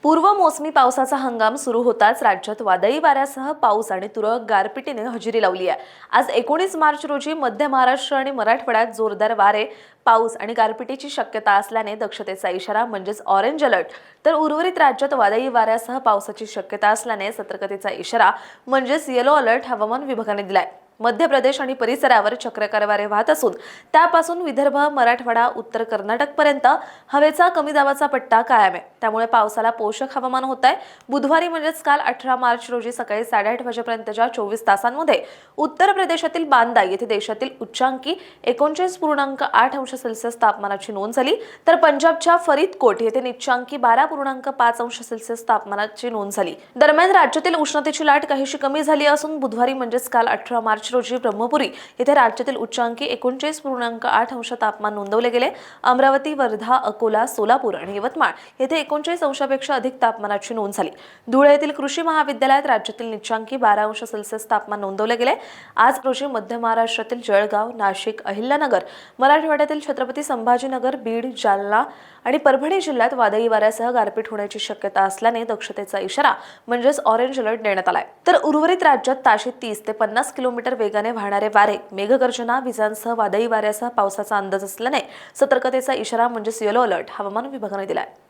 पूर्व मोसमी पावसाचा हंगाम सुरू होताच राज्यात वादळी वाऱ्यासह पाऊस आणि तुरळक गारपिटीने हजेरी लावली आहे। आज 19 मार्च रोजी मध्य महाराष्ट्र आणि मराठवाड्यात जोरदार वारे, पाऊस आणि गारपिटीची शक्यता असल्याने दक्षतेचा इशारा म्हणजेच ऑरेंज अलर्ट, तर उर्वरित राज्यात वादळी वाऱ्यासह पावसाची शक्यता असल्याने सतर्कतेचा इशारा म्हणजेच येलो अलर्ट हवामान विभागाने दिलाय। मध्य प्रदेश आणि परिसरावर चक्राकार वारे वाहत असून त्यापासून विदर्भ, मराठवाडा, उत्तर कर्नाटक पर्यंत हवेचा कमी दाबाचा पट्टा कायम आहे। त्यामुळे पावसाला पोषक हवामान होत आहे। बुधवारी म्हणजेच काल 18 मार्च रोजी सकाळी 8:30 वाजेपर्यंतच्या 24 तासांमध्ये उत्तर प्रदेशातील बांदा येथे देशातील उच्चांकी 39.8 अंश सेल्सिअस तापमानाची नोंद झाली, तर पंजाबच्या फरीदकोट येथे निच्चांकी 12.5 अंश सेल्सिअस तापमानाची नोंद झाली। दरम्यान राज्यातील उष्णतेची लाट काहीशी कमी झाली असून बुधवारी म्हणजेच काल 18 मार्च रोजी ब्रह्मपुरी येथे राज्यातील उच्चांकी 39.8 अंश तापमान नोंदवले गेले। अमरावती, वर्धा, अकोला, सोलापूर आणि यवतमाळ येथे 39 अंशापेक्षा अधिक तापमानाची नोंद झाली। धुळे येथील कृषी महाविद्यालयात राज्यातील निच्चांकी 12 अंश सेल्सिअस तापमान नोंदवले गेले। आज रोजी मध्य महाराष्ट्रातील जळगाव, नाशिक, अहिल्यानगर, मराठवाड्यातील छत्रपती संभाजीनगर, बीड, जालना आणि परभणी जिल्ह्यात वादळी वाऱ्यासह गारपीट होण्याची शक्यता असल्याने दक्षतेचा इशारा म्हणजेच ऑरेंज अलर्ट देण्यात आलाय। तर उर्वरित राज्यात ताशी 30 ते 50 किलोमीटर वेगाने वाहणारे वारे, मेघगर्जना, विजांसह वादळी वाऱ्यासह पावसाचा अंदाज असल्याने सतर्कतेचा इशारा म्हणजेच येलो अलर्ट हवामान विभागाने दिलाय।